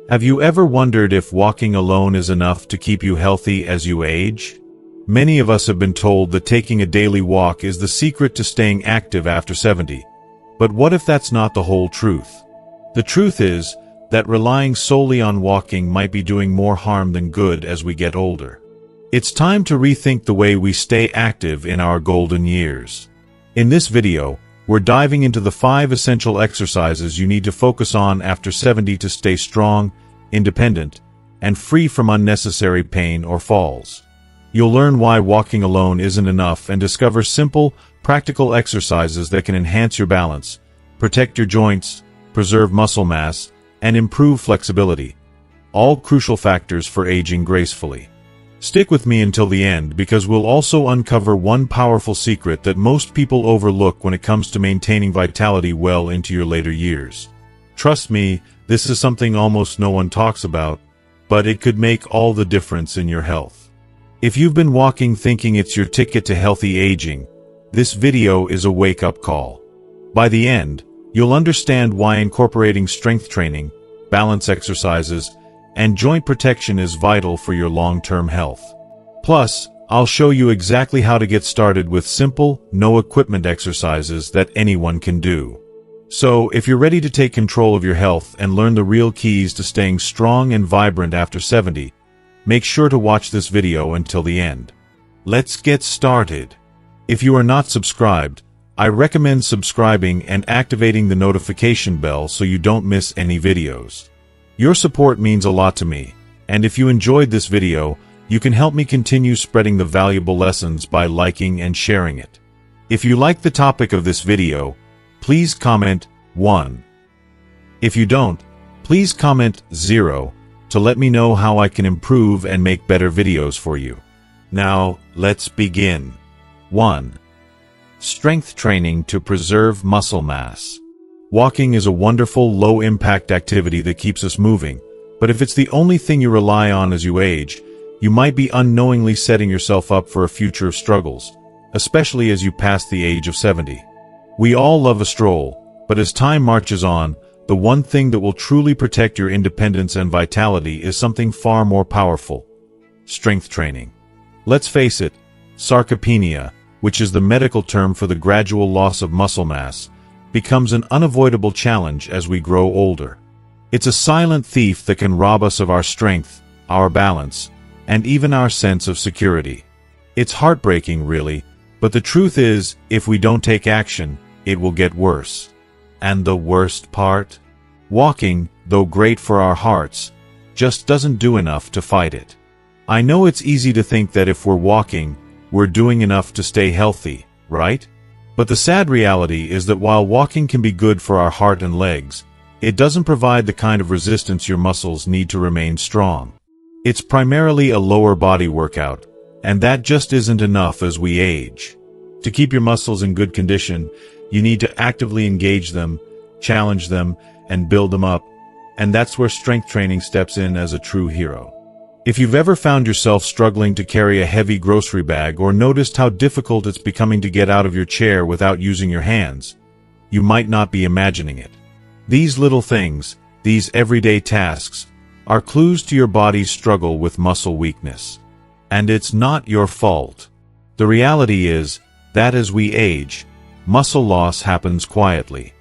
Have you ever wondered if walking alone is enough to keep you healthy as you age? Many of us have been told that taking a daily walk is the secret to staying active after 70. But what if that's not the whole truth? The truth is that relying solely on walking might be doing more harm than good as we get older. It's time to rethink the way we stay active in our golden years. In this video, we're diving into the 5 essential exercises you need to focus on after 70 to stay strong, independent, and free from unnecessary pain or falls. You'll learn why walking alone isn't enough and discover simple, practical exercises that can enhance your balance, protect your joints, preserve muscle mass, and improve flexibility. All crucial factors for aging gracefully. Stick with me until the end because we'll also uncover one powerful secret that most people overlook when it comes to maintaining vitality well into your later years. Trust me, this is something almost no one talks about, but it could make all the difference in your health. If you've been walking thinking it's your ticket to healthy aging, this video is a wake-up call. By the end, you'll understand why incorporating strength training, balance exercises, and joint protection is vital for your long-term health. Plus, I'll show you exactly how to get started with simple, no-equipment exercises that anyone can do. So, if you're ready to take control of your health and learn the real keys to staying strong and vibrant after 70, make sure to watch this video until the end. Let's get started. If you are not subscribed, I recommend subscribing and activating the notification bell so you don't miss any videos. Your support means a lot to me, and if you enjoyed this video, you can help me continue spreading the valuable lessons by liking and sharing it. If you like the topic of this video, please comment 1. If you don't, please comment 0 to let me know how I can improve and make better videos for you. Now, let's begin. 1. Strength training to preserve muscle mass. Walking is a wonderful, low-impact activity that keeps us moving, but if it's the only thing you rely on as you age, you might be unknowingly setting yourself up for a future of struggles, especially as you pass the age of 70. We all love a stroll, but as time marches on, the one thing that will truly protect your independence and vitality is something far more powerful: strength training. Let's face it, sarcopenia, which is the medical term for the gradual loss of muscle mass, becomes an unavoidable challenge as we grow older. It's a silent thief that can rob us of our strength, our balance, and even our sense of security. It's heartbreaking, really, but the truth is, if we don't take action, it will get worse. And the worst part? Walking, though great for our hearts, just doesn't do enough to fight it. I know it's easy to think that if we're walking, we're doing enough to stay healthy, right? But the sad reality is that while walking can be good for our heart and legs, it doesn't provide the kind of resistance your muscles need to remain strong. It's primarily a lower body workout, and that just isn't enough as we age. To keep your muscles in good condition, you need to actively engage them, challenge them, and build them up, and that's where strength training steps in as a true hero. If you've ever found yourself struggling to carry a heavy grocery bag or noticed how difficult it's becoming to get out of your chair without using your hands, you might not be imagining it. These little things, these everyday tasks, are clues to your body's struggle with muscle weakness. And it's not your fault. The reality is that as we age, muscle loss happens quietly.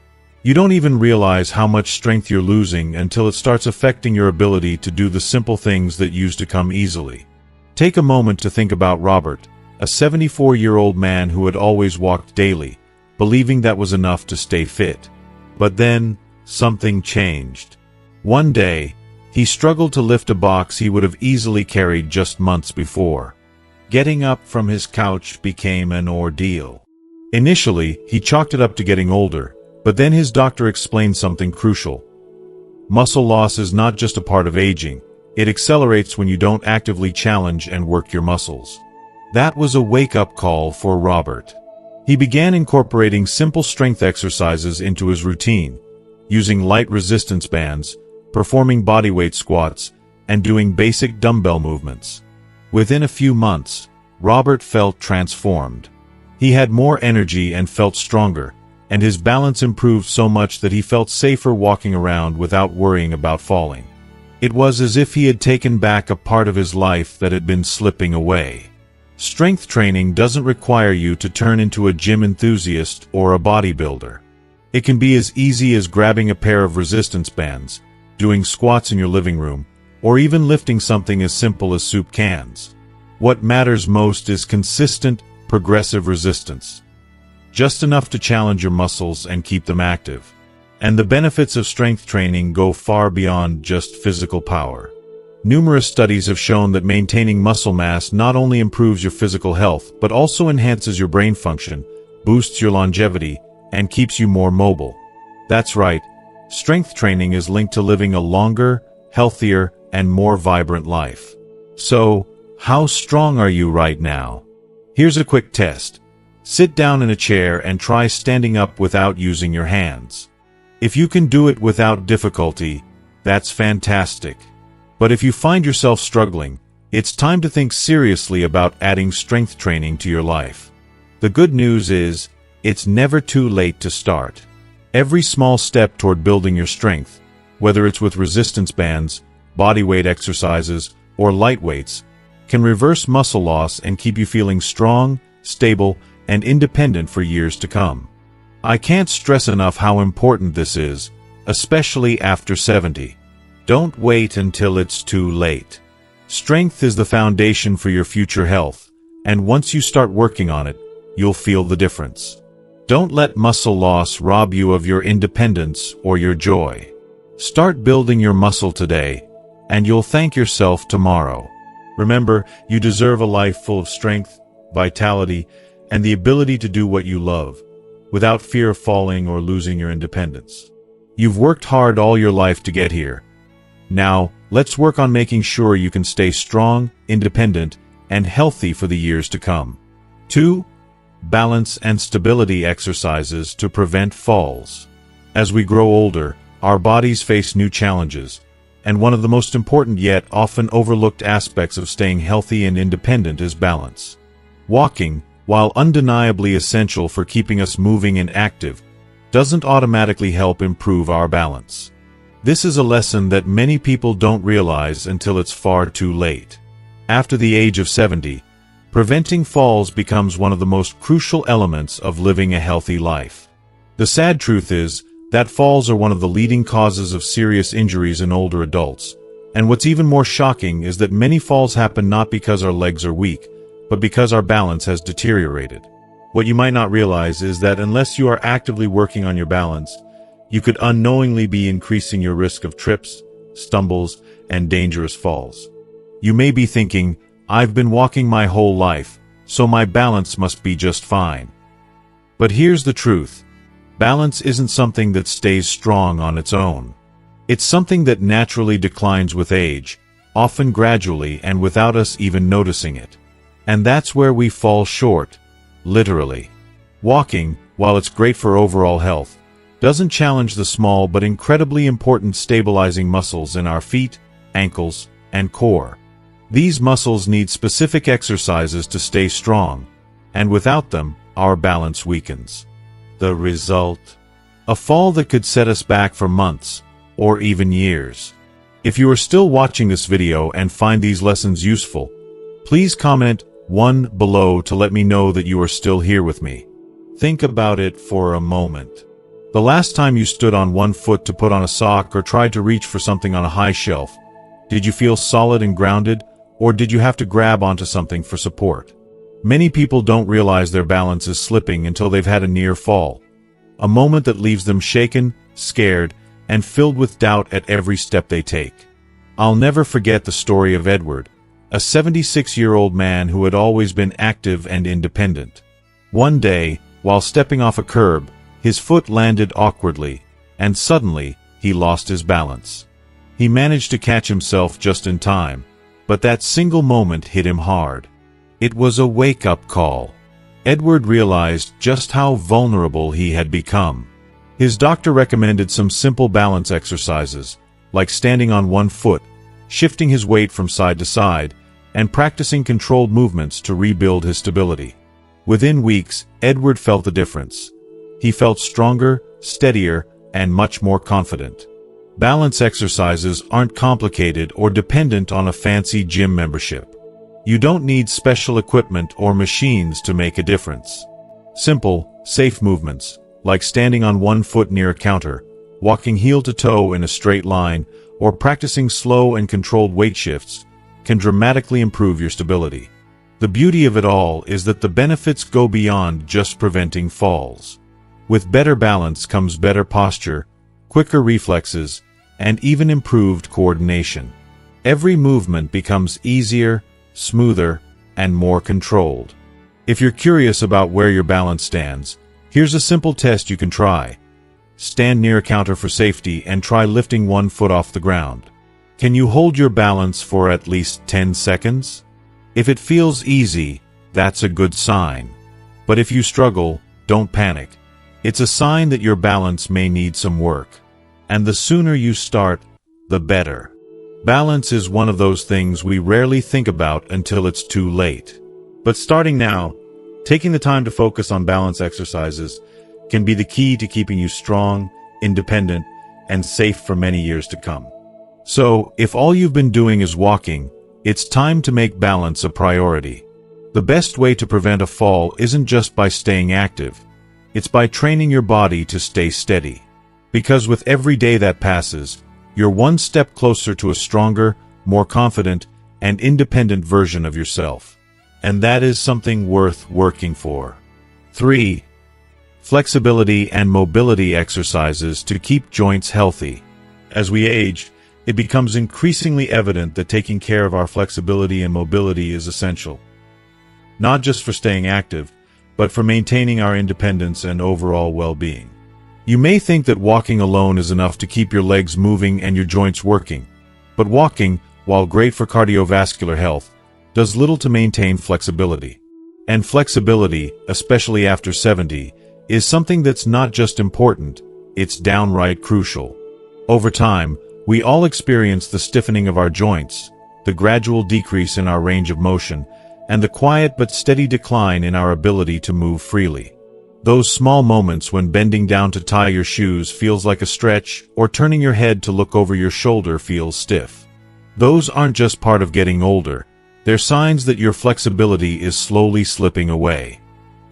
You don't even realize how much strength you're losing until it starts affecting your ability to do the simple things that used to come easily. Take a moment to think about Robert, a 74-year-old man who had always walked daily, believing that was enough to stay fit. But then, something changed. One day, he struggled to lift a box he would have easily carried just months before. Getting up from his couch became an ordeal. Initially, he chalked it up to getting older, but then his doctor explained something crucial. Muscle loss is not just a part of aging, it accelerates when you don't actively challenge and work your muscles. That was a wake-up call for Robert. He began incorporating simple strength exercises into his routine, using light resistance bands, performing bodyweight squats, and doing basic dumbbell movements. Within a few months, Robert felt transformed. He had more energy and felt stronger, and his balance improved so much that he felt safer walking around without worrying about falling. It was as if he had taken back a part of his life that had been slipping away. Strength training doesn't require you to turn into a gym enthusiast or a bodybuilder. It can be as easy as grabbing a pair of resistance bands, doing squats in your living room, or even lifting something as simple as soup cans. What matters most is consistent, progressive resistance. Just enough to challenge your muscles and keep them active. And the benefits of strength training go far beyond just physical power. Numerous studies have shown that maintaining muscle mass not only improves your physical health, but also enhances your brain function, boosts your longevity, and keeps you more mobile. That's right, strength training is linked to living a longer, healthier, and more vibrant life. So, how strong are you right now? Here's a quick test. Sit down in a chair and try standing up without using your hands. If you can do it without difficulty, that's fantastic. But if you find yourself struggling, it's time to think seriously about adding strength training to your life. The good news is, it's never too late to start. Every small step toward building your strength, whether it's with resistance bands, bodyweight exercises, or light weights, can reverse muscle loss and keep you feeling strong, stable, and independent for years to come. I can't stress enough how important this is, especially after 70. Don't wait until it's too late. Strength is the foundation for your future health, and once you start working on it, you'll feel the difference. Don't let muscle loss rob you of your independence or your joy. Start building your muscle today, and you'll thank yourself tomorrow. Remember, you deserve a life full of strength, vitality, and the ability to do what you love, without fear of falling or losing your independence. You've worked hard all your life to get here. Now, let's work on making sure you can stay strong, independent, and healthy for the years to come. 2. Balance and stability exercises to prevent falls. As we grow older, our bodies face new challenges, and one of the most important yet often overlooked aspects of staying healthy and independent is balance. Walking, while undeniably essential for keeping us moving and active, doesn't automatically help improve our balance. This is a lesson that many people don't realize until it's far too late. After the age of 70, preventing falls becomes one of the most crucial elements of living a healthy life. The sad truth is that falls are one of the leading causes of serious injuries in older adults, and what's even more shocking is that many falls happen not because our legs are weak, but because our balance has deteriorated. What you might not realize is that unless you are actively working on your balance, you could unknowingly be increasing your risk of trips, stumbles, and dangerous falls. You may be thinking, I've been walking my whole life, so my balance must be just fine. But here's the truth. Balance isn't something that stays strong on its own. It's something that naturally declines with age, often gradually and without us even noticing it. And that's where we fall short, literally. Walking, while it's great for overall health, doesn't challenge the small but incredibly important stabilizing muscles in our feet, ankles, and core. These muscles need specific exercises to stay strong, and without them, our balance weakens. The result? A fall that could set us back for months, or even years. If you are still watching this video and find these lessons useful, please comment 1 below to let me know that you are still here with me. Think about it for a moment. The last time you stood on one foot to put on a sock or tried to reach for something on a high shelf, did you feel solid and grounded, or did you have to grab onto something for support? Many people don't realize their balance is slipping until they've had a near fall, a moment that leaves them shaken, scared, and filled with doubt at every step they take. I'll never forget the story of Edward, a 76-year-old man who had always been active and independent. One day, while stepping off a curb, his foot landed awkwardly, and suddenly, he lost his balance. He managed to catch himself just in time, but that single moment hit him hard. It was a wake-up call. Edward realized just how vulnerable he had become. His doctor recommended some simple balance exercises, like standing on one foot, shifting his weight from side to side, and practicing controlled movements to rebuild his stability. Within weeks, Edward felt the difference. He felt stronger, steadier, and much more confident. Balance exercises aren't complicated or dependent on a fancy gym membership. You don't need special equipment or machines to make a difference. Simple, safe movements, like standing on one foot near a counter, walking heel to toe in a straight line, or practicing slow and controlled weight shifts, can dramatically improve your stability. The beauty of it all is that the benefits go beyond just preventing falls. With better balance comes better posture, quicker reflexes, and even improved coordination. Every movement becomes easier, smoother, and more controlled. If you're curious about where your balance stands, here's a simple test you can try. Stand near a counter for safety and try lifting one foot off the ground. Can you hold your balance for at least 10 seconds? If it feels easy, that's a good sign. But if you struggle, don't panic. It's a sign that your balance may need some work. And the sooner you start, the better. Balance is one of those things we rarely think about until it's too late. But starting now, taking the time to focus on balance exercises can be the key to keeping you strong, independent, and safe for many years to come. So, if all you've been doing is walking, it's time to make balance a priority. The best way to prevent a fall isn't just by staying active. It's by training your body to stay steady. Because with every day that passes, you're one step closer to a stronger, more confident, and independent version of yourself. And that is something worth working for. 3. Flexibility and mobility exercises to keep joints healthy. As we age, it becomes increasingly evident that taking care of our flexibility and mobility is essential. Not just for staying active, but for maintaining our independence and overall well-being. You may think that walking alone is enough to keep your legs moving and your joints working, but walking, while great for cardiovascular health, does little to maintain flexibility. And flexibility, especially after 70, is something that's not just important, it's downright crucial. Over time, we all experience the stiffening of our joints, the gradual decrease in our range of motion, and the quiet but steady decline in our ability to move freely. Those small moments when bending down to tie your shoes feels like a stretch, or turning your head to look over your shoulder feels stiff. Those aren't just part of getting older, they're signs that your flexibility is slowly slipping away.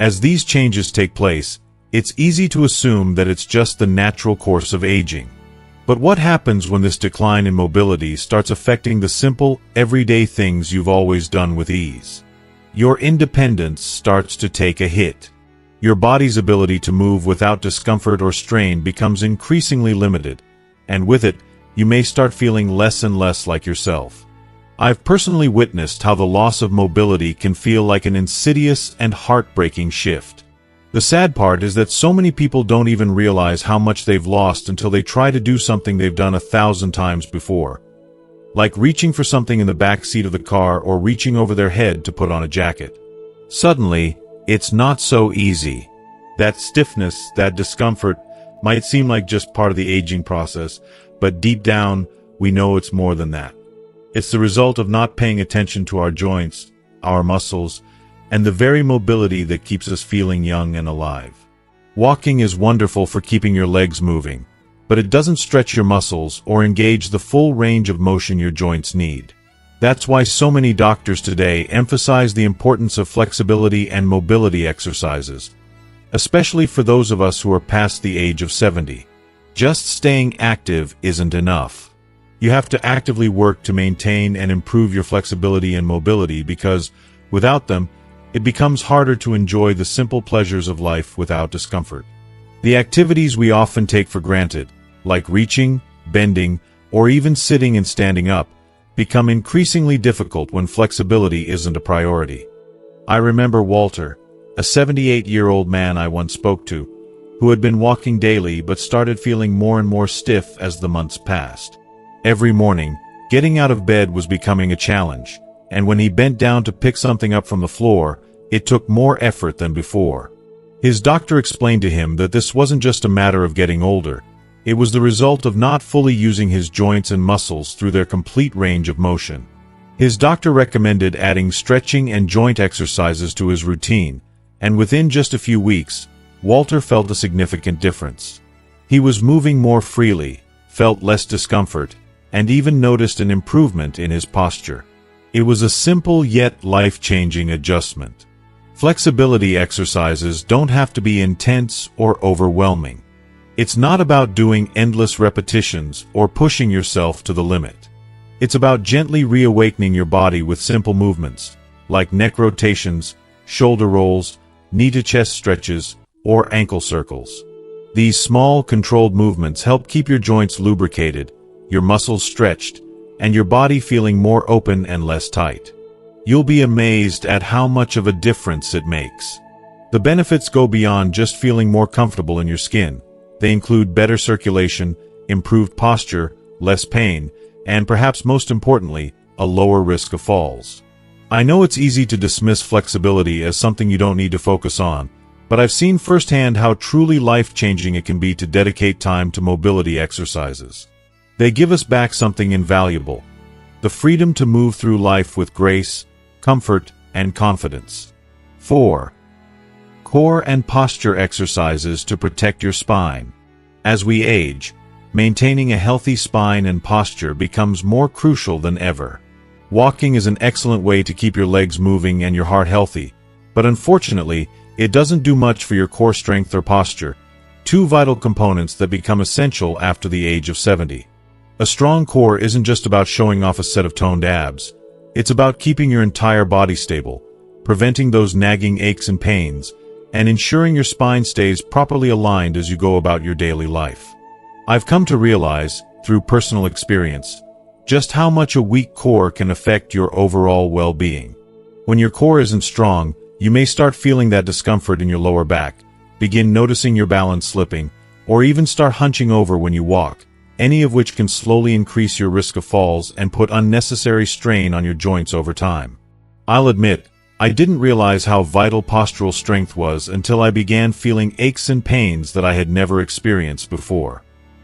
As these changes take place, it's easy to assume that it's just the natural course of aging. But what happens when this decline in mobility starts affecting the simple, everyday things you've always done with ease? Your independence starts to take a hit. Your body's ability to move without discomfort or strain becomes increasingly limited, and with it, you may start feeling less and less like yourself. I've personally witnessed how the loss of mobility can feel like an insidious and heartbreaking shift. The sad part is that so many people don't even realize how much they've lost until they try to do something they've done 1,000 times before, like reaching for something in the back seat of the car or reaching over their head to put on a jacket. Suddenly, it's not so easy. That stiffness, that discomfort, might seem like just part of the aging process, but deep down, we know it's more than that. It's the result of not paying attention to our joints, our muscles, and the very mobility that keeps us feeling young and alive. Walking is wonderful for keeping your legs moving, but it doesn't stretch your muscles or engage the full range of motion your joints need. That's why so many doctors today emphasize the importance of flexibility and mobility exercises, especially for those of us who are past the age of 70. Just staying active isn't enough. You have to actively work to maintain and improve your flexibility and mobility because, without them, it becomes harder to enjoy the simple pleasures of life without discomfort. The activities we often take for granted, like reaching, bending, or even sitting and standing up, become increasingly difficult when flexibility isn't a priority. I remember Walter, a 78-year-old man I once spoke to, who had been walking daily but started feeling more and more stiff as the months passed. Every morning, getting out of bed was becoming a challenge, and when he bent down to pick something up from the floor, it took more effort than before. His doctor explained to him that this wasn't just a matter of getting older, it was the result of not fully using his joints and muscles through their complete range of motion. His doctor recommended adding stretching and joint exercises to his routine, and within just a few weeks, Walter felt a significant difference. He was moving more freely, felt less discomfort, and even noticed an improvement in his posture. It was a simple yet life-changing adjustment. Flexibility exercises don't have to be intense or overwhelming. It's not about doing endless repetitions or pushing yourself to the limit. It's about gently reawakening your body with simple movements, like neck rotations, shoulder rolls, knee-to-chest stretches, or ankle circles. These small, controlled movements help keep your joints lubricated, your muscles stretched, and your body feeling more open and less tight. You'll be amazed at how much of a difference it makes. The benefits go beyond just feeling more comfortable in your skin. They include better circulation, improved posture, less pain, and perhaps most importantly, a lower risk of falls. I know it's easy to dismiss flexibility as something you don't need to focus on, but I've seen firsthand how truly life-changing it can be to dedicate time to mobility exercises. They give us back something invaluable: the freedom to move through life with grace, comfort, and confidence. 4. Core and posture exercises to protect your spine. As we age, maintaining a healthy spine and posture becomes more crucial than ever. Walking is an excellent way to keep your legs moving and your heart healthy, but unfortunately, it doesn't do much for your core strength or posture, two vital components that become essential after the age of 70. A strong core isn't just about showing off a set of toned abs. It's about keeping your entire body stable, preventing those nagging aches and pains, and ensuring your spine stays properly aligned as you go about your daily life. I've come to realize, through personal experience, just how much a weak core can affect your overall well-being. When your core isn't strong, you may start feeling that discomfort in your lower back, begin noticing your balance slipping, or even start hunching over when you walk, any of which can slowly increase your risk of falls and put unnecessary strain on your joints over time. I'll admit, I didn't realize how vital postural strength was until I began feeling aches and pains that I had never experienced before.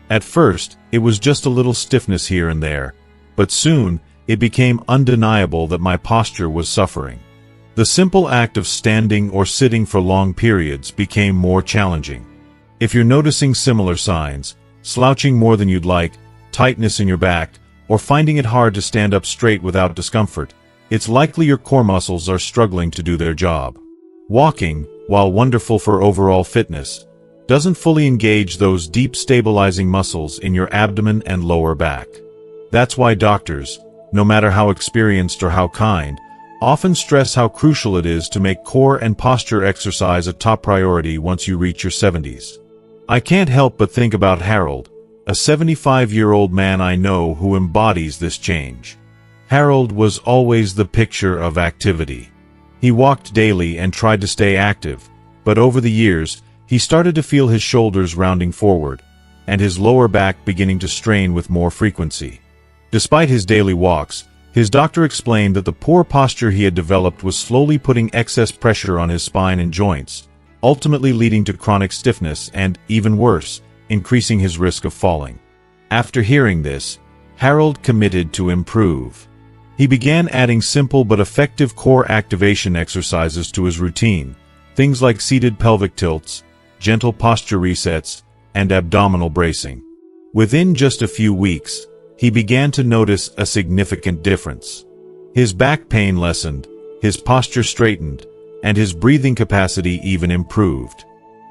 At first, it was just a little stiffness here and there, but soon, it became undeniable that my posture was suffering. The simple act of standing or sitting for long periods became more challenging. If you're noticing similar signs, slouching more than you'd like, tightness in your back, or finding it hard to stand up straight without discomfort, it's likely your core muscles are struggling to do their job. Walking, while wonderful for overall fitness, doesn't fully engage those deep stabilizing muscles in your abdomen and lower back. That's why doctors, no matter how experienced or how kind, often stress how crucial it is to make core and posture exercise a top priority once you reach your 70s. I can't help but think about Harold, a 75-year-old man I know who embodies this change. Harold was always the picture of activity. He walked daily and tried to stay active, but over the years, he started to feel his shoulders rounding forward, and his lower back beginning to strain with more frequency. Despite his daily walks, his doctor explained that the poor posture he had developed was slowly putting excess pressure on his spine and joints, ultimately leading to chronic stiffness and, even worse, increasing his risk of falling. After hearing this, Harold committed to improve. He began adding simple but effective core activation exercises to his routine, things like seated pelvic tilts, gentle posture resets, and abdominal bracing. Within just a few weeks, he began to notice a significant difference. His back pain lessened, his posture straightened, and his breathing capacity even improved.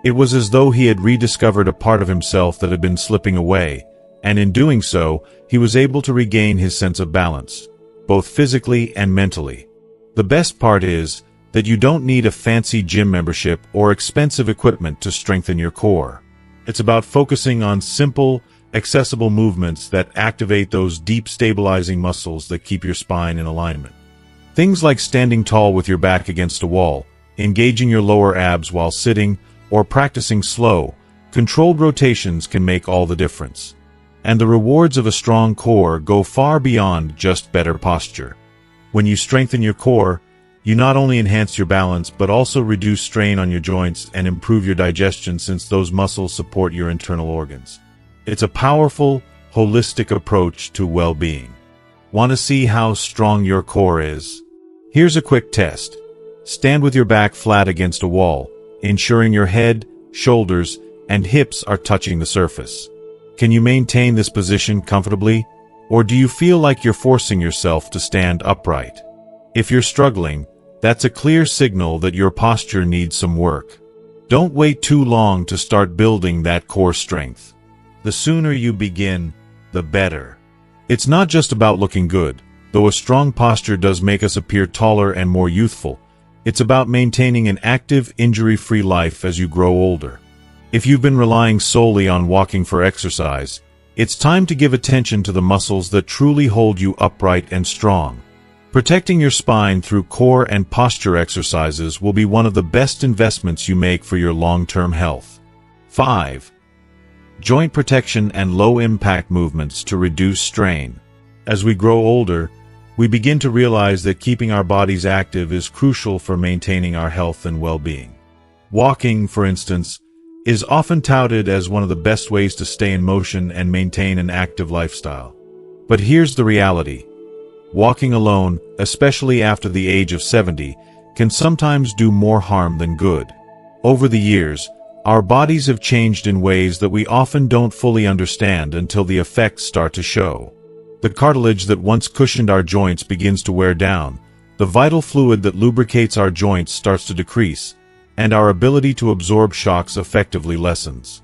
It was as though he had rediscovered a part of himself that had been slipping away, and in doing so, he was able to regain his sense of balance, both physically and mentally. The best part is that you don't need a fancy gym membership or expensive equipment to strengthen your core. It's about focusing on simple, accessible movements that activate those deep stabilizing muscles that keep your spine in alignment. Things like standing tall with your back against a wall, engaging your lower abs while sitting, or practicing slow, controlled rotations can make all the difference. And the rewards of a strong core go far beyond just better posture. When you strengthen your core, you not only enhance your balance but also reduce strain on your joints and improve your digestion, since those muscles support your internal organs. It's a powerful, holistic approach to well-being. Want to see how strong your core is? Here's a quick test. Stand with your back flat against a wall, ensuring your head, shoulders, and hips are touching the surface. Can you maintain this position comfortably, or do you feel like you're forcing yourself to stand upright? If you're struggling, that's a clear signal that your posture needs some work. Don't wait too long to start building that core strength. The sooner you begin, the better. It's not just about looking good, though a strong posture does make us appear taller and more youthful. It's about maintaining an active, injury-free life as you grow older. If you've been relying solely on walking for exercise, it's time to give attention to the muscles that truly hold you upright and strong. Protecting your spine through core and posture exercises will be one of the best investments you make for your long-term health. 5. Joint protection and low-impact movements to reduce strain. As we grow older, we begin to realize that keeping our bodies active is crucial for maintaining our health and well-being. Walking, for instance, is often touted as one of the best ways to stay in motion and maintain an active lifestyle. But here's the reality. Walking alone, especially after the age of 70, can sometimes do more harm than good. Over the years, our bodies have changed in ways that we often don't fully understand until the effects start to show. The cartilage that once cushioned our joints begins to wear down, the vital fluid that lubricates our joints starts to decrease, and our ability to absorb shocks effectively lessens.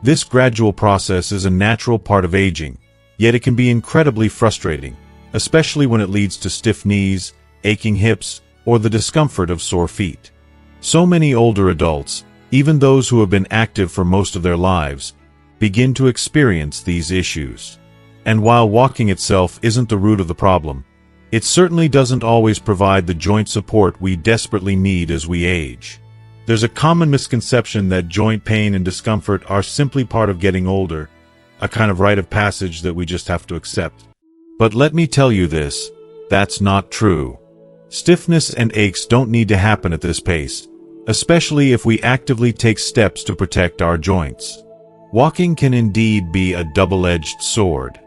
This gradual process is a natural part of aging, yet it can be incredibly frustrating, especially when it leads to stiff knees, aching hips, or the discomfort of sore feet. So many older adults, even those who have been active for most of their lives, begin to experience these issues. And while walking itself isn't the root of the problem, it certainly doesn't always provide the joint support we desperately need as we age. There's a common misconception that joint pain and discomfort are simply part of getting older, a kind of rite of passage that we just have to accept. But let me tell you this, that's not true. Stiffness and aches don't need to happen at this pace, especially if we actively take steps to protect our joints. Walking can indeed be a double-edged sword.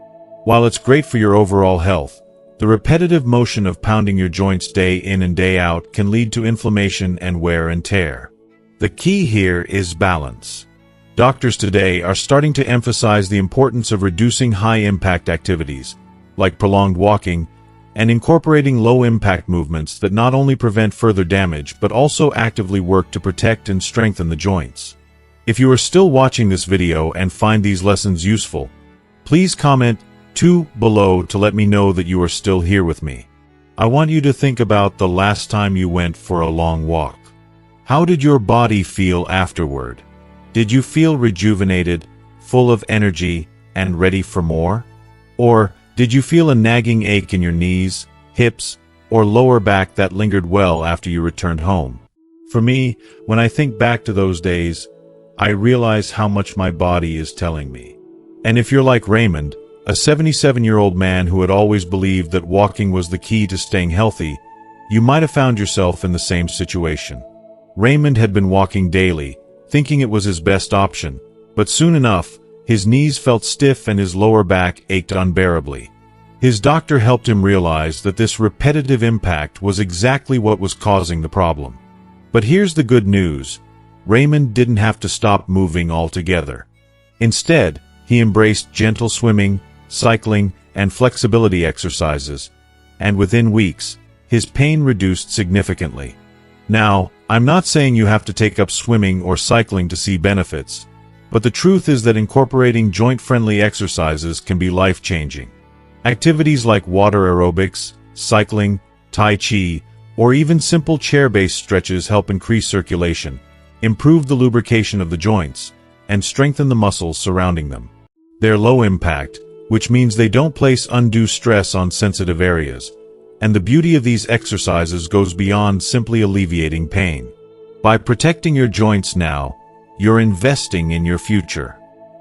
While it's great for your overall health, the repetitive motion of pounding your joints day in and day out can lead to inflammation and wear and tear. The key here is balance. Doctors today are starting to emphasize the importance of reducing high-impact activities, like prolonged walking, and incorporating low-impact movements that not only prevent further damage but also actively work to protect and strengthen the joints. If you are still watching this video and find these lessons useful, please comment 2 below to let me know that you are still here with me. I want you to think about the last time you went for a long walk. How did your body feel afterward? Did you feel rejuvenated, full of energy, and ready for more? Or did you feel a nagging ache in your knees, hips, or lower back that lingered well after you returned home? For me, when I think back to those days, I realize how much my body is telling me. And if you're like Raymond, a 77-year-old man who had always believed that walking was the key to staying healthy, you might have found yourself in the same situation. Raymond had been walking daily, thinking it was his best option, but soon enough, his knees felt stiff and his lower back ached unbearably. His doctor helped him realize that this repetitive impact was exactly what was causing the problem. But here's the good news. Raymond didn't have to stop moving altogether. Instead, he embraced gentle swimming, cycling, and flexibility exercises, and within weeks, his pain reduced significantly. Now, I'm not saying you have to take up swimming or cycling to see benefits, but the truth is that incorporating joint-friendly exercises can be life-changing. Activities like water aerobics, cycling, tai chi, or even simple chair-based stretches help increase circulation, improve the lubrication of the joints, and strengthen the muscles surrounding them. They're low impact, which means they don't place undue stress on sensitive areas, and the beauty of these exercises goes beyond simply alleviating pain. By protecting your joints now, you're investing in your future.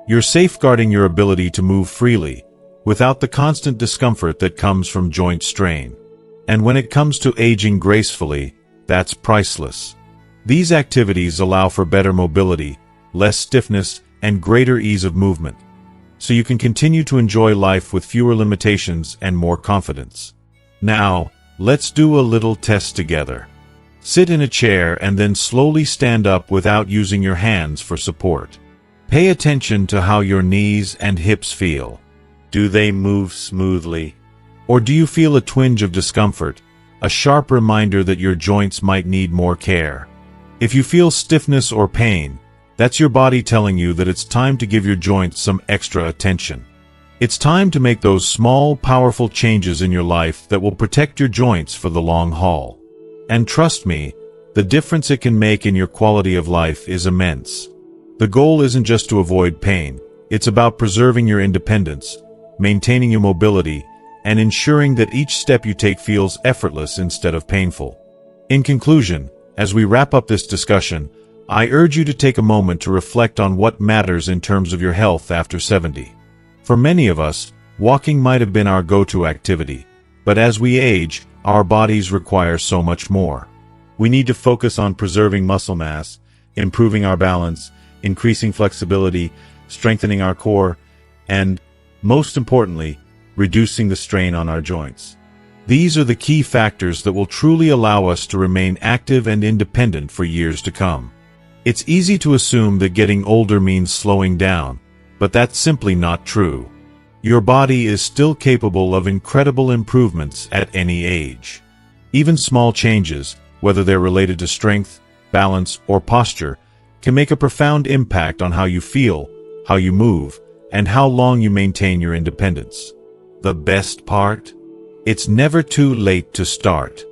You're safeguarding your ability to move freely, without the constant discomfort that comes from joint strain. And when it comes to aging gracefully, that's priceless. These activities allow for better mobility, less stiffness, and greater ease of movement, so you can continue to enjoy life with fewer limitations and more confidence. Now, let's do a little test together. Sit in a chair and then slowly stand up without using your hands for support. Pay attention to how your knees and hips feel. Do they move smoothly? Or do you feel a twinge of discomfort, a sharp reminder that your joints might need more care? If you feel stiffness or pain, that's your body telling you that it's time to give your joints some extra attention. It's time to make those small, powerful changes in your life that will protect your joints for the long haul. And trust me, the difference it can make in your quality of life is immense. The goal isn't just to avoid pain, it's about preserving your independence, maintaining your mobility, and ensuring that each step you take feels effortless instead of painful. In conclusion, as we wrap up this discussion, I urge you to take a moment to reflect on what matters in terms of your health after 70. For many of us, walking might have been our go-to activity, but as we age, our bodies require so much more. We need to focus on preserving muscle mass, improving our balance, increasing flexibility, strengthening our core, and, most importantly, reducing the strain on our joints. These are the key factors that will truly allow us to remain active and independent for years to come. It's easy to assume that getting older means slowing down, but that's simply not true. Your body is still capable of incredible improvements at any age. Even small changes, whether they're related to strength, balance, or posture, can make a profound impact on how you feel, how you move, and how long you maintain your independence. The best part? It's never too late to start.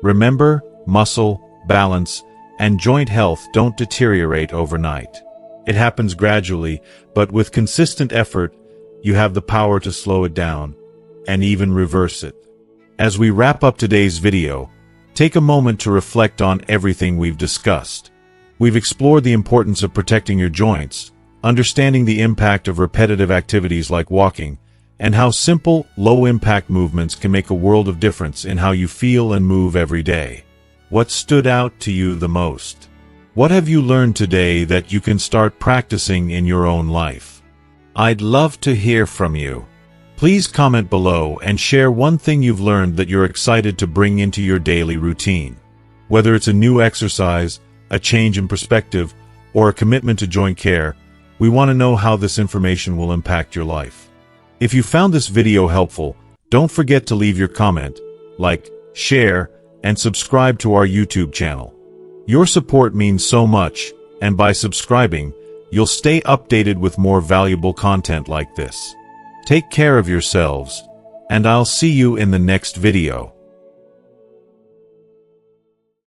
Remember, muscle, balance, and joint health don't deteriorate overnight. It happens gradually, but with consistent effort, you have the power to slow it down, and even reverse it. As we wrap up today's video, take a moment to reflect on everything we've discussed. We've explored the importance of protecting your joints, understanding the impact of repetitive activities like walking, and how simple, low-impact movements can make a world of difference in how you feel and move every day. What stood out to you the most? What have you learned today that you can start practicing in your own life? I'd love to hear from you. Please comment below and share one thing you've learned that you're excited to bring into your daily routine. Whether it's a new exercise, a change in perspective, or a commitment to joint care, we want to know how this information will impact your life. If you found this video helpful, don't forget to leave your comment, like, share, and subscribe to our YouTube channel. Your support means so much, and by subscribing, you'll stay updated with more valuable content like this. Take care of yourselves, and I'll see you in the next video.